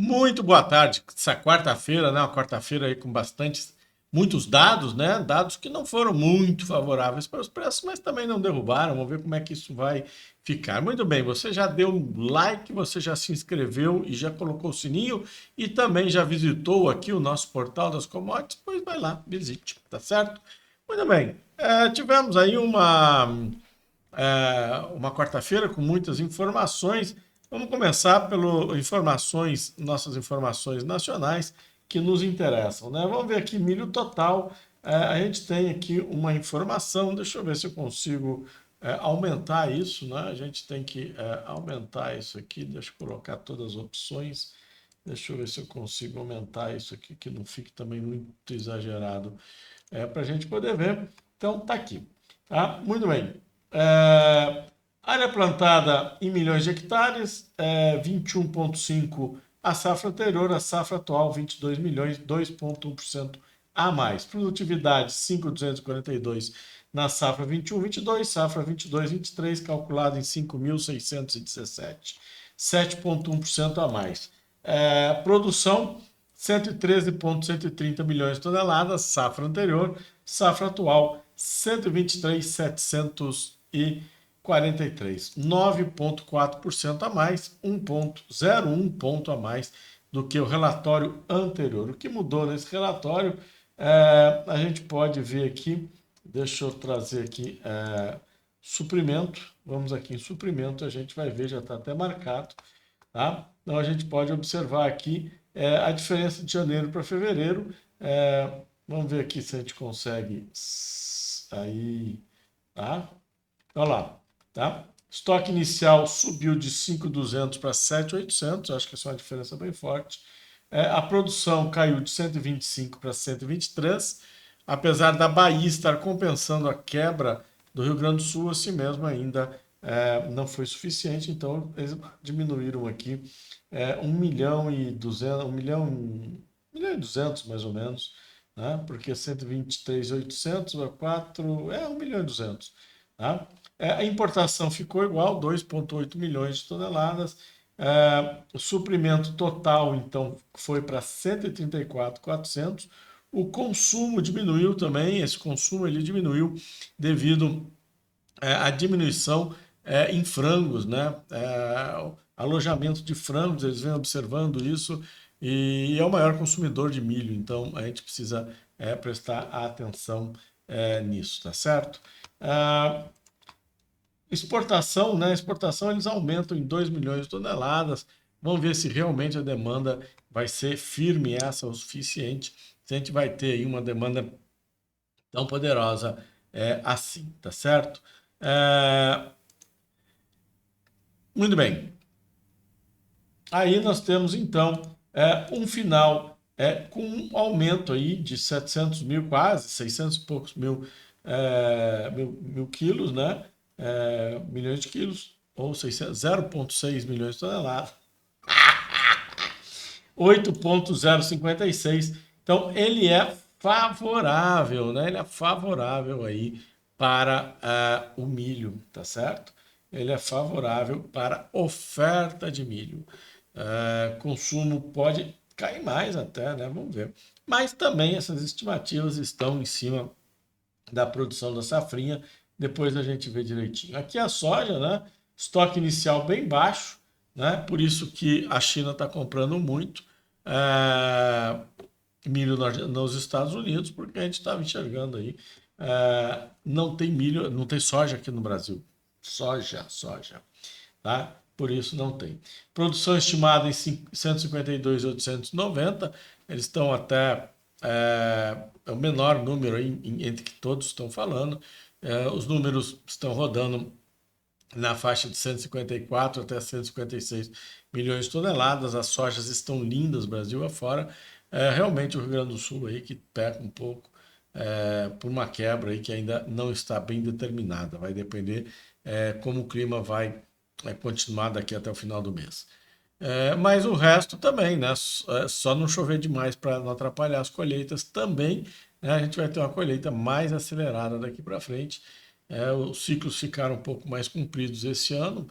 Muito boa tarde. Essa quarta-feira, né? Uma quarta-feira aí com muitos dados, né? Dados que não foram muito favoráveis para os preços, mas também não derrubaram. Vamos ver como é que isso vai ficar. Muito bem, você já deu um like, você já se inscreveu e já colocou o sininho e também já visitou aqui o nosso portal das commodities? Pois vai lá, visite, tá certo? Muito bem. Tivemos aí uma quarta-feira com muitas informações. Vamos começar pelas informações, nossas informações nacionais que nos interessam, né? Vamos ver aqui milho total. A gente tem aqui uma informação, deixa eu ver se eu consigo aumentar isso, né? A gente tem que aumentar isso aqui, deixa eu colocar todas as opções. Deixa eu ver se eu consigo aumentar isso aqui, que não fique também muito exagerado, para a gente poder ver. Então, tá aqui. Tá? Muito bem. É, área plantada em milhões de hectares, 21,5 a safra anterior, a safra atual 22 milhões, 2,1% a mais. Produtividade 5.242 na safra 21/22, safra 22/23 calculada em 5.617, 7,1% a mais. Produção 113,130 milhões de toneladas, safra anterior, safra atual 123.743, 9,4% a mais, 1,01 ponto a mais do que o relatório anterior. O que mudou nesse relatório, a gente pode ver aqui, deixa eu trazer aqui suprimento, vamos aqui em suprimento, a gente vai ver, já está até marcado, tá? Então a gente pode observar aqui a diferença de janeiro para fevereiro. Vamos ver aqui se a gente consegue. Aí, tá? Olha lá, tá? Estoque inicial subiu de 5.200 para 7.800, acho que essa é uma diferença bem forte. A produção caiu de 125 para 123, apesar da Bahia estar compensando a quebra do Rio Grande do Sul, assim mesmo ainda não foi suficiente, então eles diminuíram aqui 1 milhão e 200, 1 milhão e 200 mais ou menos, né? Porque 123.800 a 4 1 milhão e 200, tá? A importação ficou igual, 2,8 milhões de toneladas. O suprimento total, então, foi para 134.400. O consumo diminuiu também, esse consumo ele diminuiu devido à diminuição em frangos, né? Alojamento de frangos, eles vêm observando isso e é o maior consumidor de milho, então a gente precisa prestar atenção nisso, tá certo? Exportação, né? Exportação eles aumentam em 2 milhões de toneladas. Vamos ver se realmente a demanda vai ser firme essa o suficiente. Se a gente vai ter aí uma demanda tão poderosa assim, tá certo? Muito bem. Aí nós temos então um final com um aumento aí de 700 mil, quase 600 e poucos mil quilos, né? Milhões de quilos, ou 0,6 milhões de toneladas, 8,056. Então ele é favorável, né? Ele é favorável aí para o milho, tá certo? Ele é favorável para oferta de milho. Consumo pode cair mais até, né? Vamos ver. Mas também essas estimativas estão em cima da produção da safrinha. Depois a gente vê direitinho. Aqui a soja, né? Estoque inicial bem baixo, né? Por isso que a China está comprando muito milho nos Estados Unidos, porque a gente estava enxergando aí. Não tem milho, não tem soja aqui no Brasil. Soja. Tá? Por isso não tem. Produção estimada em 152.890, eles estão até o menor número aí, entre que todos estão falando. Os números estão rodando na faixa de 154 até 156 milhões de toneladas. As sojas estão lindas, Brasil afora. Realmente o Rio Grande do Sul aí que peca um pouco por uma quebra aí que ainda não está bem determinada. Vai depender como o clima vai continuar daqui até o final do mês. Mas o resto também, né? Só não chover demais para não atrapalhar as colheitas também, né? A gente vai ter uma colheita mais acelerada daqui para frente. Os ciclos ficaram um pouco mais compridos esse ano,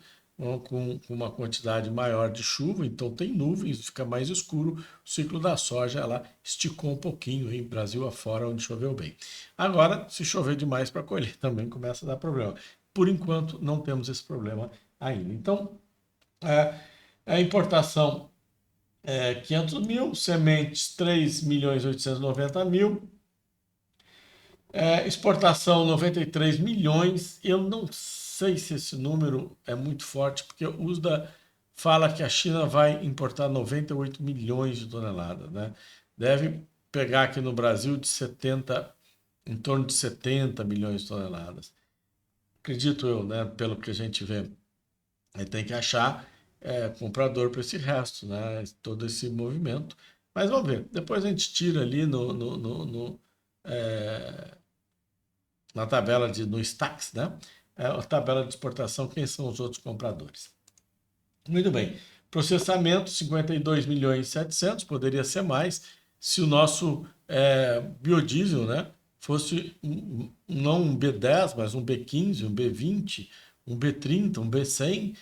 com uma quantidade maior de chuva, então tem nuvens, fica mais escuro. O ciclo da soja ela esticou um pouquinho em Brasil afora, onde choveu bem. Agora, se chover demais para colher, também começa a dar problema. Por enquanto, não temos esse problema ainda. Então, a importação 500 mil, sementes 3.890.000, exportação 93 milhões. Eu não sei se esse número é muito forte, porque o USDA fala que a China vai importar 98 milhões de toneladas, né? Deve pegar aqui no Brasil de 70, em torno de 70 milhões de toneladas. Acredito eu, né? Pelo que a gente vê, aí tem que achar comprador para esse resto, né? Todo esse movimento. Mas vamos ver. Depois a gente tira ali na tabela no Stax, né? A tabela de exportação, quem são os outros compradores. Muito bem. Processamento, 52 milhões e 700, poderia ser mais, se o nosso biodiesel, né, fosse não um B10, mas um B15, um B20, um B30, um B100,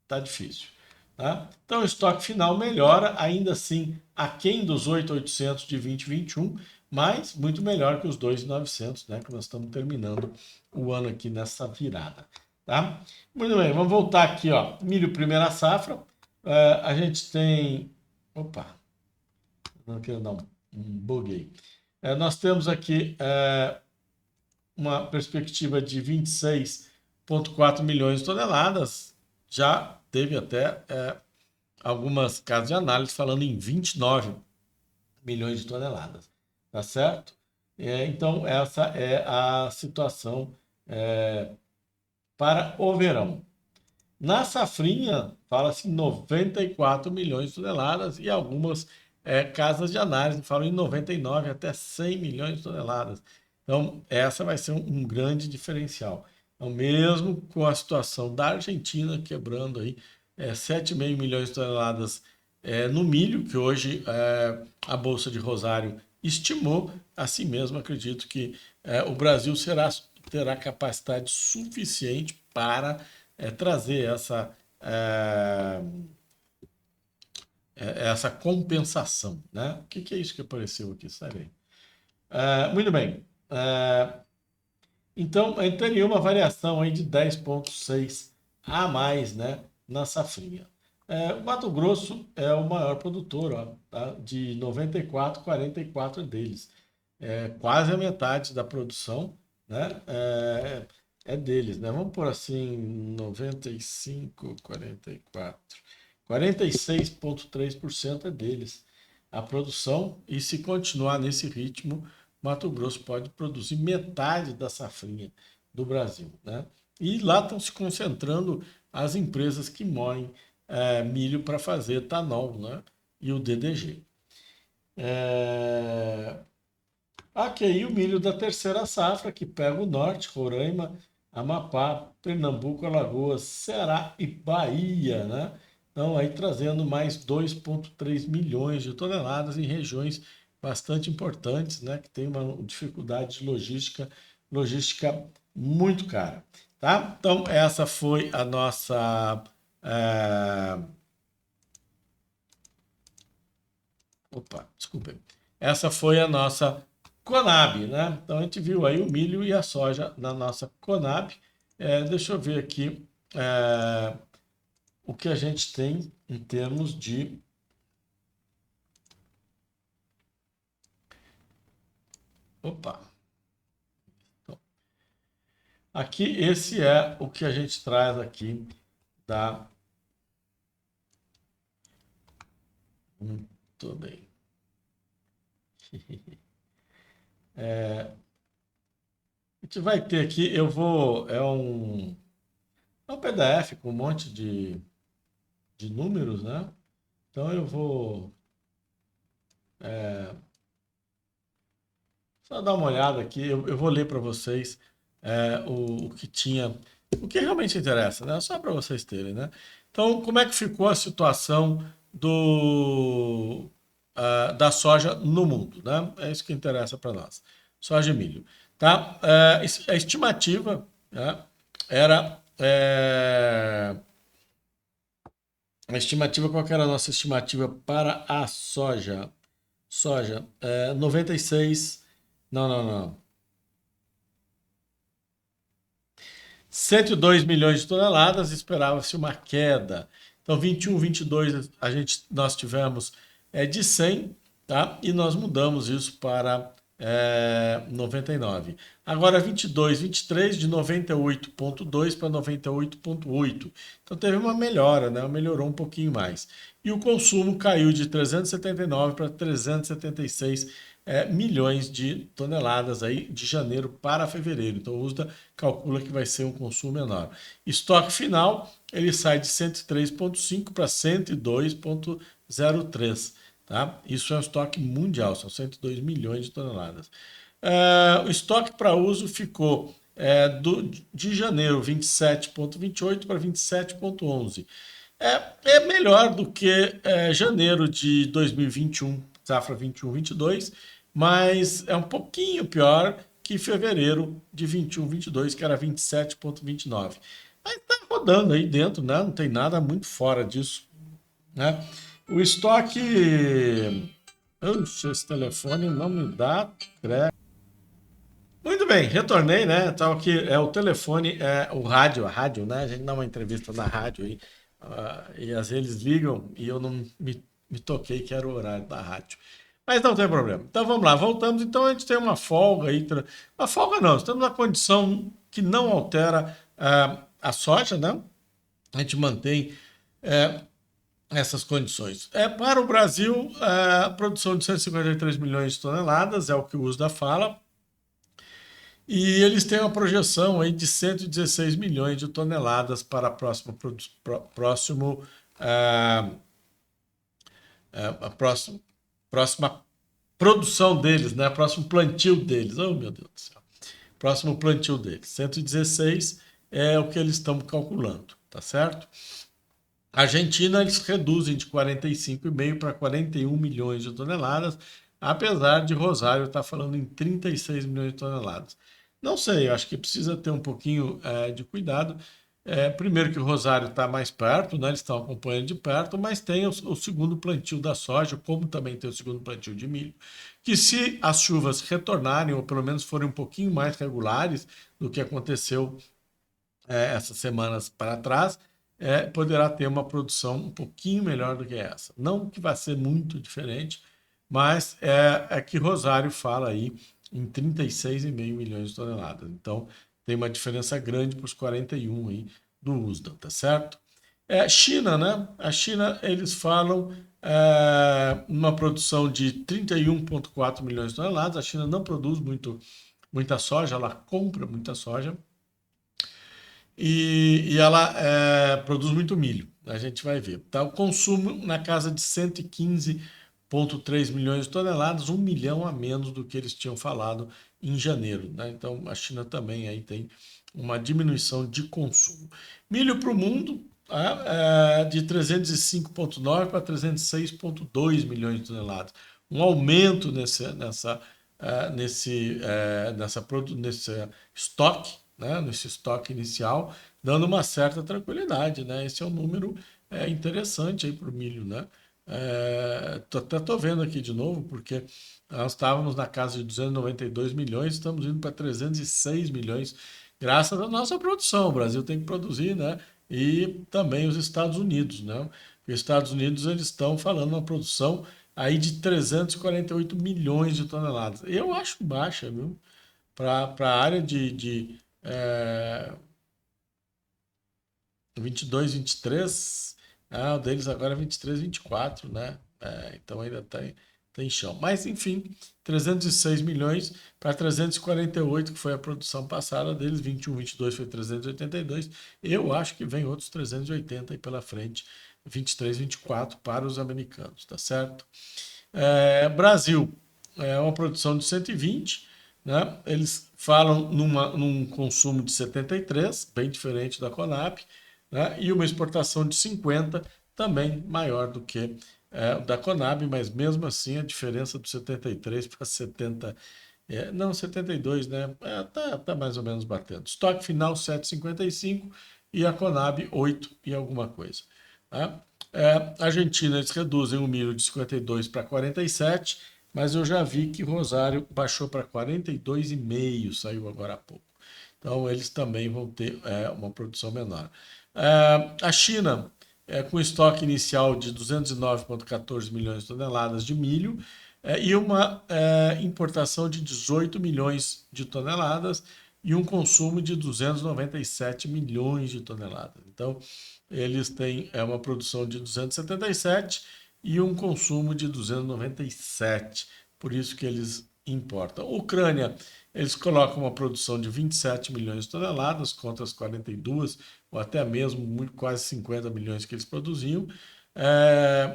tá difícil. Tá? Então, o estoque final melhora, ainda assim, aquém dos 8.800 de 2021, mas muito melhor que os 2.900, né, que nós estamos terminando o ano aqui nessa virada. Tá? Muito bem, vamos voltar aqui. Ó. Milho primeira safra, a gente tem... Opa, não quero dar um bug aí. Nós temos aqui uma perspectiva de 26,4 milhões de toneladas, já teve até algumas casas de análise falando em 29 milhões de toneladas, tá certo? Então, essa é a situação para o verão. Na safrinha, fala-se em 94 milhões de toneladas e algumas casas de análise falam em 99 até 100 milhões de toneladas. Então, essa vai ser um grande diferencial. Então, mesmo com a situação da Argentina quebrando aí 7,5 milhões de toneladas no milho, que hoje a Bolsa de Rosário estimou, assim mesmo acredito que o Brasil terá capacidade suficiente para trazer essa compensação, né? O que é isso que apareceu aqui? Sai aí. Muito bem. Então, teria uma variação aí de 10,6 a mais, né, na safrinha. O Mato Grosso é o maior produtor, ó, tá? De 94, 44 deles. Quase a metade da produção, né, deles, né? Vamos por assim, 95, 44. 46,3% é deles. A produção, e se continuar nesse ritmo, Mato Grosso pode produzir metade da safrinha do Brasil, né? E lá estão se concentrando as empresas que moem milho para fazer etanol, né? E o DDG. Aqui aí o milho da terceira safra, que pega o norte, Roraima, Amapá, Pernambuco, Alagoas, Ceará e Bahia, né? Então, aí trazendo mais 2,3 milhões de toneladas em regiões bastante importantes, né? Que tem uma dificuldade de logística muito cara, tá? Então, essa foi a nossa... Opa, desculpa. Essa foi a nossa Conab, né? Então a gente viu aí o milho e a soja na nossa Conab. Deixa eu ver aqui o que a gente tem em termos de... Opa! Então, aqui, esse é o que a gente traz aqui da... Muito bem. A gente vai ter aqui, eu vou... É um PDF com um monte de números, né? Então eu vou só dar uma olhada aqui, eu vou ler para vocês o que tinha, o que realmente interessa, né? Só para vocês terem, né? Então, como é que ficou a situação da soja no mundo, né? É isso que interessa para nós. Soja e milho, tá? A estimativa, né, era A estimativa, qual que era a nossa estimativa para a soja? Soja, 96, não. 102 milhões de toneladas, esperava-se uma queda. Então, 21, 22, nós tivemos de 100, tá? E nós mudamos isso para 99. Agora, 22, 23, de 98,2 para 98,8. Então, teve uma melhora, né? Melhorou um pouquinho mais. E o consumo caiu de 379 para 376 milhões de toneladas aí de janeiro para fevereiro. Então, o USDA calcula que vai ser um consumo menor. Estoque final, ele sai de 103,5 para 102,03. Tá? Isso é um estoque mundial, são 102 milhões de toneladas. O estoque para uso ficou de janeiro 27,28 para 27,11. É melhor do que janeiro de 2021, safra 21-22, mas é um pouquinho pior que fevereiro de 21-22, que era 27,29. Mas está rodando aí dentro, né? Não tem nada muito fora disso, né? O estoque. Oxe, esse telefone não me dá crédito. Muito bem, retornei, né? Então aqui é o telefone, o rádio, a rádio, né? A gente dá uma entrevista na rádio aí, e às vezes eles ligam e eu não me toquei que era o horário da rádio. Mas não tem problema. Então vamos lá, voltamos. Então a gente tem uma folga aí. Uma folga não, estamos numa condição que não altera a soja, né? A gente mantém é, essas condições. Para o Brasil, a produção de 153 milhões de toneladas é o que o USDA fala, e eles têm uma projeção aí de 116 milhões de toneladas para ah, a próxima produção deles, né? Próximo plantio deles. Oh, meu Deus do céu. Próximo plantio deles. 116 é o que eles estão calculando, tá certo? A Argentina, eles reduzem de 45,5 para 41 milhões de toneladas, apesar de Rosário estar falando em 36 milhões de toneladas. Não sei, acho que precisa ter um pouquinho de cuidado. Primeiro que o Rosário está mais perto, né? Eles estão acompanhando de perto, mas tem o segundo plantio da soja, como também tem o segundo plantio de milho, que se as chuvas retornarem, ou pelo menos forem um pouquinho mais regulares do que aconteceu essas semanas para trás, poderá ter uma produção um pouquinho melhor do que essa. Não que vai ser muito diferente, mas é que Rosário fala aí em 36,5 milhões de toneladas. Então, tem uma diferença grande para os 41 aí do USDA, tá certo? China, né? A China, eles falam uma produção de 31,4 milhões de toneladas. A China não produz muita soja, ela compra muita soja. E ela produz muito milho, a gente vai ver. Tá? O consumo na casa de 115,3 milhões de toneladas, 1 milhão a menos do que eles tinham falado em janeiro. Né? Então a China também aí tem uma diminuição de consumo. Milho para o mundo, de 305,9 para 306,2 milhões de toneladas. Um aumento nesse estoque, né, nesse estoque inicial, dando uma certa tranquilidade, né? Esse é um número interessante aí para o milho, né? Até estou vendo aqui de novo, porque nós estávamos na casa de 292 milhões, estamos indo para 306 milhões, graças à nossa produção. O Brasil tem que produzir, né? E também os Estados Unidos, né? Os Estados Unidos, eles estão falando uma produção aí de 348 milhões de toneladas. Eu acho baixa, viu? Para a área de 22, 23, o deles agora é 23, 24, né? Então ainda tem chão. Mas, enfim, 306 milhões para 348, que foi a produção passada deles, 21, 22 foi 382. Eu acho que vem outros 380 aí pela frente, 23, 24 para os americanos, tá certo? Brasil, uma produção de 120, né? Eles falam num consumo de 73, bem diferente da Conab, né? E uma exportação de 50, também maior do que o da Conab, mas mesmo assim a diferença do 73 para 70, não, 72, né? Tá mais ou menos batendo. Estoque final 7,55 e a Conab 8 e alguma coisa. Tá? A Argentina, eles reduzem o milho de 52 para 47, mas eu já vi que Rosário baixou para 42,5, saiu agora há pouco. Então, eles também vão ter uma produção menor. A China, com estoque inicial de 209,14 milhões de toneladas de milho e uma importação de 18 milhões de toneladas e um consumo de 297 milhões de toneladas. Então, eles têm uma produção de 277 e um consumo de 297. Por isso que eles importam. Ucrânia, eles colocam uma produção de 27 milhões de toneladas contra as 42, ou até mesmo quase 50 milhões que eles produziam,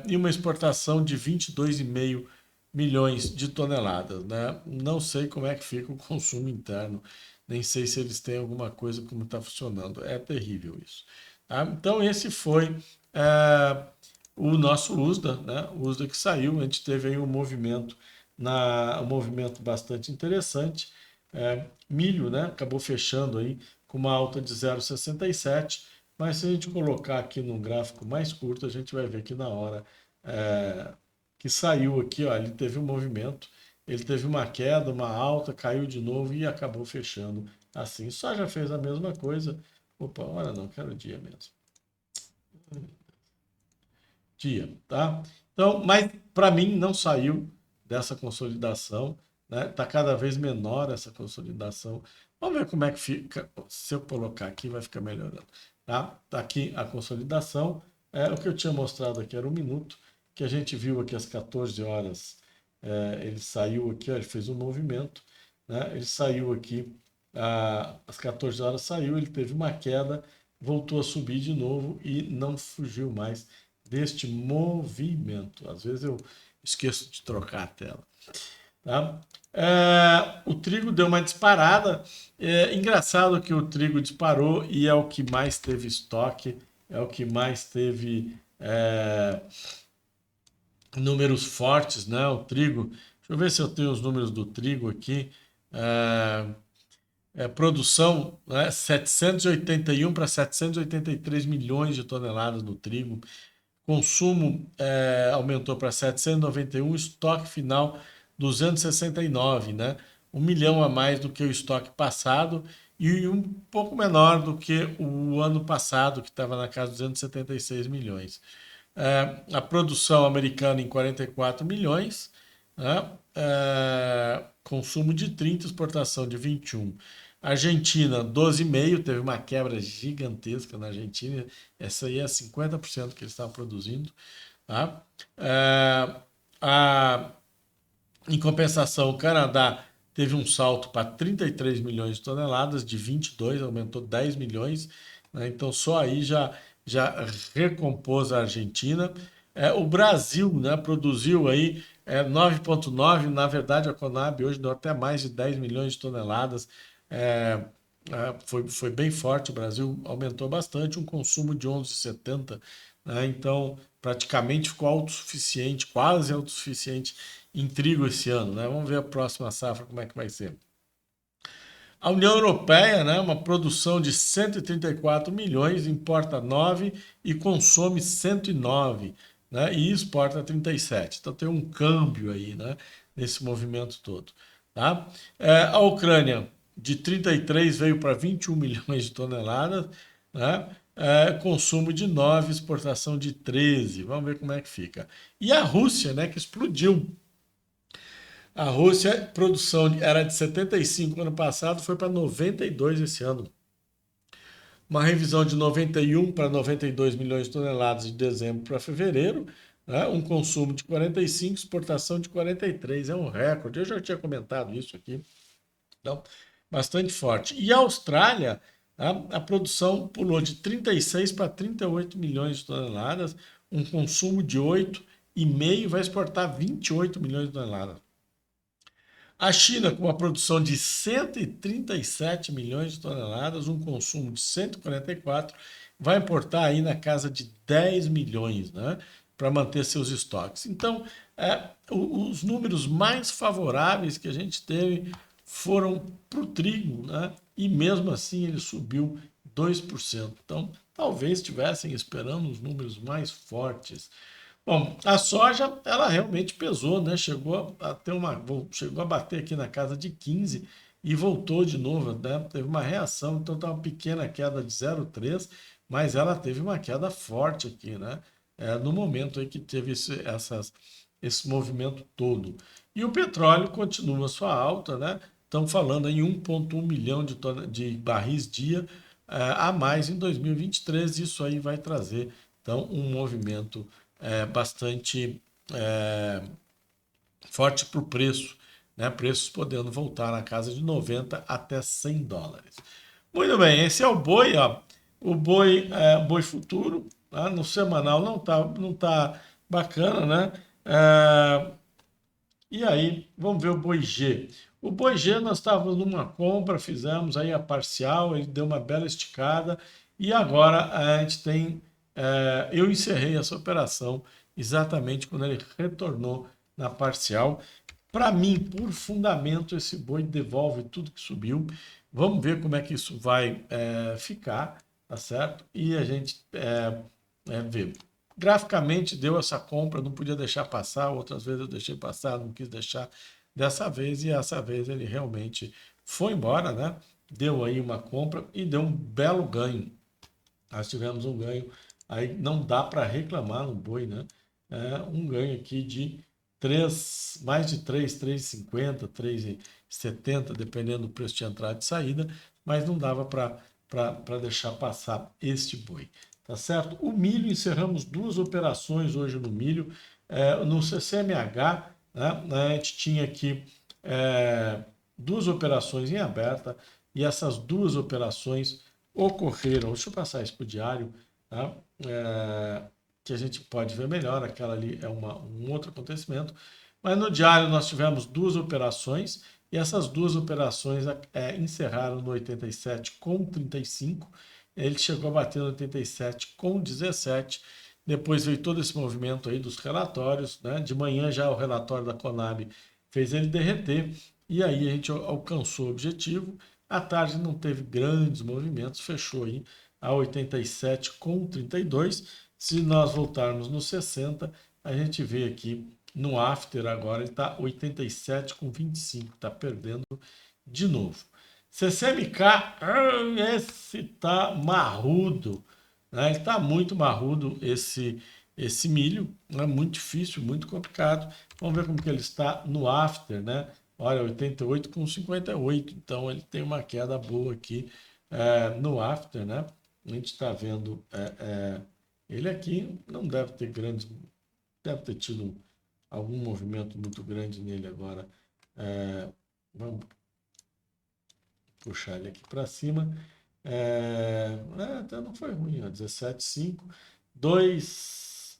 e uma exportação de 22,5 milhões de toneladas. Né? Não sei como é que fica o consumo interno, nem sei se eles têm alguma coisa como está funcionando. É terrível isso. Tá? Então, esse foi o nosso USDA, né? O USDA que saiu, a gente teve aí um movimento bastante interessante. Milho, né? Acabou fechando aí com uma alta de 0,67, mas se a gente colocar aqui num gráfico mais curto, a gente vai ver que na hora que saiu aqui, ó, ele teve um movimento, ele teve uma queda, uma alta, caiu de novo e acabou fechando assim. Só já fez a mesma coisa. Opa, hora não, quero dia mesmo. Dia, tá? Então, mas para mim não saiu dessa consolidação, né? Tá cada vez menor essa consolidação. Vamos ver como é que fica. Se eu colocar aqui, vai ficar melhorando, tá? Tá aqui a consolidação. O que eu tinha mostrado aqui era 1 minuto, que a gente viu aqui às 14 horas. Ele saiu aqui, ó, ele fez um movimento, né? Ele saiu aqui às 14 horas, saiu, ele teve uma queda, voltou a subir de novo e não fugiu mais deste movimento. Às vezes eu esqueço de trocar a tela. Tá? O trigo deu uma disparada. Engraçado que o trigo disparou e é o que mais teve estoque, é o que mais teve números fortes, né? O trigo. Deixa eu ver se eu tenho os números do trigo aqui. Produção, né, 781 para 783 milhões de toneladas do trigo. Consumo aumentou para 791, estoque final 269, né? 1 milhão a mais do que o estoque passado e um pouco menor do que o ano passado, que estava na casa de 276 milhões. A produção americana em 44 milhões, né? Consumo de 30, exportação de 21. Argentina, 12,5, teve uma quebra gigantesca na Argentina. Essa aí é 50% que eles estavam produzindo. Tá? Em compensação, o Canadá teve um salto para 33 milhões de toneladas, de 22, aumentou 10 milhões. Né? Então, só aí já recompôs a Argentina. O Brasil, né, produziu aí 9,9, na verdade a Conab hoje deu até mais de 10 milhões de toneladas. Foi bem forte, o Brasil aumentou bastante, um consumo de 11,70, né? Então praticamente ficou autossuficiente, quase autossuficiente em trigo esse ano, né? Vamos ver a próxima safra como é que vai ser. A União Europeia, né, uma produção de 134 milhões, importa 9 e consome 109, né, e exporta 37. Então tem um câmbio aí, né, nesse movimento todo. Tá? A Ucrânia, de 33 veio para 21 milhões de toneladas, né, consumo de 9, exportação de 13. Vamos ver como é que fica. E a Rússia, né, que explodiu. A Rússia, produção era de 75 ano passado, foi para 92 esse ano. Uma revisão de 91 para 92 milhões de toneladas de dezembro para fevereiro, né? Um consumo de 45, exportação de 43, é um recorde. Eu já tinha comentado isso aqui. Então, bastante forte. E a Austrália, a produção pulou de 36 para 38 milhões de toneladas, um consumo de 8,5, vai exportar 28 milhões de toneladas. A China, com uma produção de 137 milhões de toneladas, um consumo de 144, vai importar aí na casa de 10 milhões, né, para manter seus estoques. Então, os números mais favoráveis que a gente teve foram para o trigo, né, e mesmo assim ele subiu 2%. Então, talvez estivessem esperando uns números mais fortes. Bom, a soja, ela realmente pesou, né? Chegou a bater aqui na casa de 15 e voltou de novo, né? Teve uma reação, então tá uma pequena queda de 0,3, mas ela teve uma queda forte aqui, né? No momento aí que teve esse movimento todo. E o petróleo continua sua alta, né? Estamos falando em 1,1 milhão de barris dia a mais em 2023. Isso aí vai trazer, então, um movimento bastante forte para o preço, né? Preços podendo voltar na casa de 90 até 100 dólares. Muito bem, esse é o boi, ó. O boi futuro, tá? No semanal não tá bacana, né? E aí, vamos ver o boi G. O boi G, nós estávamos numa compra, fizemos aí a parcial, ele deu uma bela esticada e agora a gente tem. Eu encerrei essa operação exatamente quando ele retornou na parcial. Para mim, por fundamento, esse boi devolve tudo que subiu. Vamos ver como é que isso vai ficar, tá certo? E a gente vê. Graficamente deu essa compra, não podia deixar passar, outras vezes eu deixei passar, não quis deixar dessa vez, e essa vez ele realmente foi embora, né? Deu aí uma compra e deu um belo ganho. Nós tivemos um ganho, aí não dá para reclamar no boi, né? Um ganho aqui de mais de 3,50, 3,70, dependendo do preço de entrada e de saída, mas não dava para deixar passar este boi. Tá certo? O milho, encerramos duas operações hoje no milho. No CCMH, né, a gente tinha aqui duas operações em aberta e essas duas operações ocorreram. Deixa eu passar isso para o diário, tá? Que a gente pode ver melhor. Aquela ali é um outro acontecimento. Mas no diário nós tivemos duas operações e essas duas operações encerraram no 87,35. Ele chegou a bater no 87,17. Depois veio todo esse movimento aí dos relatórios, né? De manhã já o relatório da Conab fez ele derreter e aí a gente alcançou o objetivo. À tarde não teve grandes movimentos, fechou aí a 87,32. Se nós voltarmos no 60, a gente vê aqui no after agora ele está 87,25, está perdendo de novo. CCMK, esse tá marrudo, né? Ele tá muito marrudo esse milho, é muito difícil, muito complicado. Vamos ver como que ele está no after, né? Olha, 88,58, então ele tem uma queda boa aqui no after, né? A gente está vendo ele aqui, não deve ter deve ter tido algum movimento muito grande nele agora. Vamos puxar ele aqui para cima. Até não foi ruim, ó, 17,5, 2,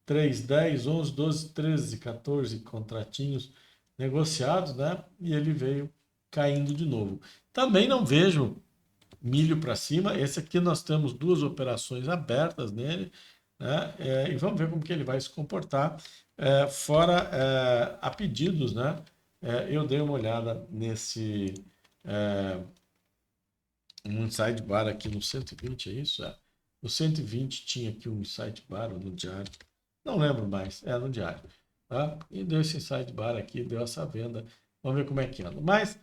3, 10, 11, 12, 13, 14 contratinhos negociados, né? E ele veio caindo de novo. Também não vejo milho para cima. Esse aqui nós temos duas operações abertas nele, né? E vamos ver como que ele vai se comportar. Fora a pedidos, né? Eu dei uma olhada nesse um sidebar aqui no 120, é isso? No 120 tinha aqui um sidebar no diário. Não lembro mais, no diário. Tá? E deu esse sidebar aqui, deu essa venda. Vamos ver como é que anda. Mas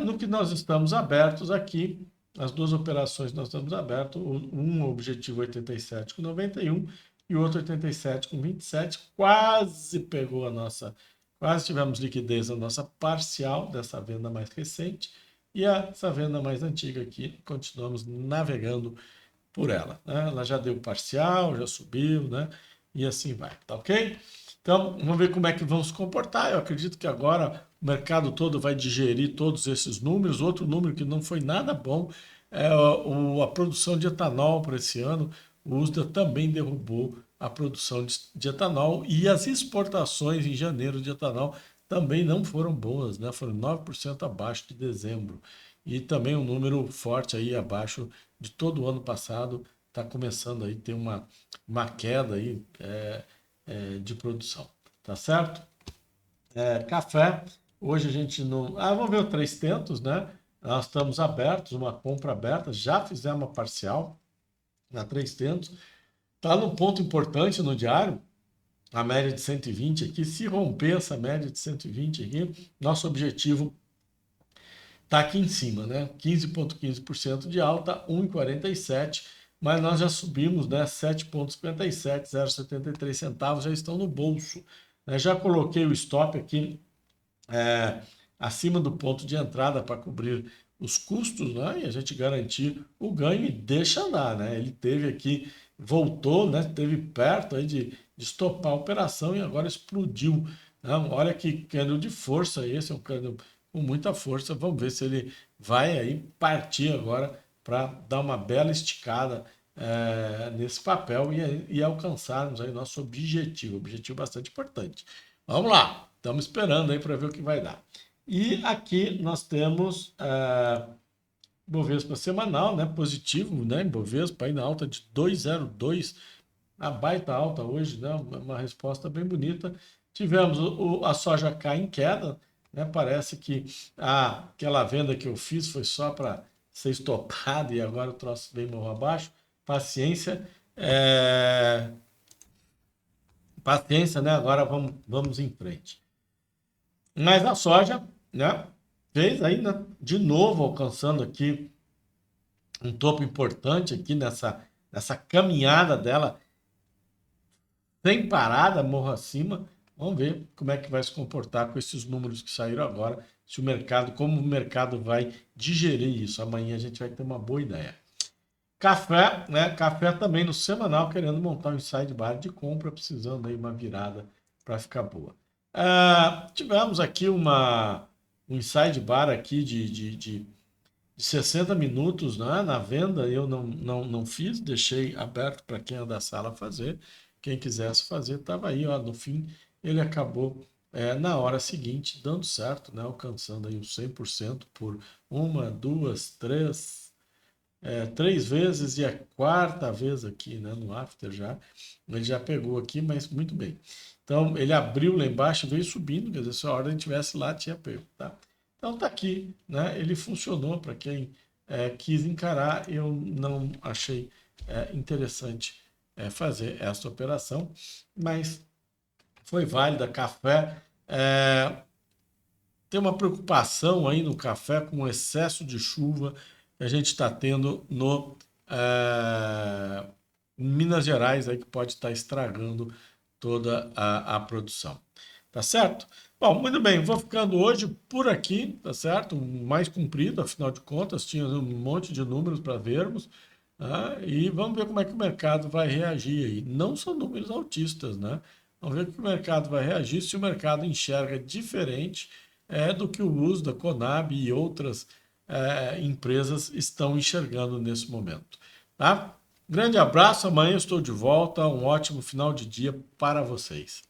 no que nós estamos abertos aqui, as duas operações nós estamos abertos, um objetivo 87,91 e o outro 87,27, quase pegou quase tivemos liquidez na nossa parcial dessa venda mais recente. E essa venda mais antiga aqui, continuamos navegando por ela, né? Ela já deu parcial, já subiu, né? E assim vai, tá ok? Então, vamos ver como é que vão se comportar. Eu acredito que agora o mercado todo vai digerir todos esses números. Outro número que não foi nada bom é a produção de etanol para esse ano. O USDA também derrubou a produção de etanol e as exportações em janeiro de etanol também não foram boas, né? Foram 9% abaixo de dezembro. E também um número forte aí abaixo de todo o ano passado. Está começando aí a ter uma queda aí de produção. Tá certo? Café. Hoje a gente não. Vamos ver o 300, né? Nós estamos abertos, uma compra aberta. Já fizemos uma parcial. na 300. Está no ponto importante no diário, a média de 120 aqui. Se romper essa média de 120 aqui, nosso objetivo está aqui em cima, né? 15,15% de alta, 1,47, mas nós já subimos, né? 7,57, 0,73 centavos já estão no bolso. Né? Já coloquei o stop aqui acima do ponto de entrada para cobrir os custos, né? E a gente garantir o ganho e deixa andar, né? Ele teve aqui, voltou, né? Teve perto aí de estopar a operação e agora explodiu. Não, olha que candle de força, esse é um candle com muita força. Vamos ver se ele vai aí partir agora para dar uma bela esticada nesse papel e alcançarmos aí nosso objetivo bastante importante. Vamos lá, estamos esperando aí para ver o que vai dar. E aqui nós temos Bovespa semanal, né, positivo, né, Bovespa aí na alta de 2,02, a baita alta hoje, né, uma resposta bem bonita. Tivemos a soja cai em queda, né, parece que aquela venda que eu fiz foi só para ser estopada e agora o troço vem morro abaixo. Paciência, paciência, né, agora vamos em frente. Mas a soja, né, fez ainda de novo alcançando aqui um topo importante aqui nessa caminhada dela sem parada, morro acima. Vamos ver como é que vai se comportar com esses números que saíram agora, se o mercado, como o mercado vai digerir isso. Amanhã a gente vai ter uma boa ideia. Café, né? Café também no semanal, querendo montar um inside bar de compra, precisando aí uma virada para ficar boa. Tivemos aqui um inside bar aqui de 60 minutos, né, na venda. Eu não fiz, deixei aberto para quem é da sala fazer. Quem quisesse fazer, estava aí, ó, no fim ele acabou na hora seguinte dando certo, né, alcançando aí os 100% por uma, duas, três vezes e a quarta vez aqui, né, no after já. Ele já pegou aqui, mas muito bem. Então, ele abriu lá embaixo, veio subindo, quer dizer, se a ordem tivesse lá, tinha pego, tá? Então, tá aqui, né? Ele funcionou para quem quis encarar. Eu não achei interessante fazer essa operação, mas foi válida. Café, tem uma preocupação aí no café com o excesso de chuva que a gente está tendo no Minas Gerais, aí, que pode estar estragando toda a produção. Tá certo? Bom, muito bem, vou ficando hoje por aqui, tá certo? Mais comprido, afinal de contas, tinha um monte de números para vermos, tá? E vamos ver como é que o mercado vai reagir aí. Não são números altistas, né? Vamos ver como o mercado vai reagir, se o mercado enxerga diferente do que o uso da Conab e outras empresas estão enxergando nesse momento. Tá? Grande abraço, amanhã estou de volta, um ótimo final de dia para vocês.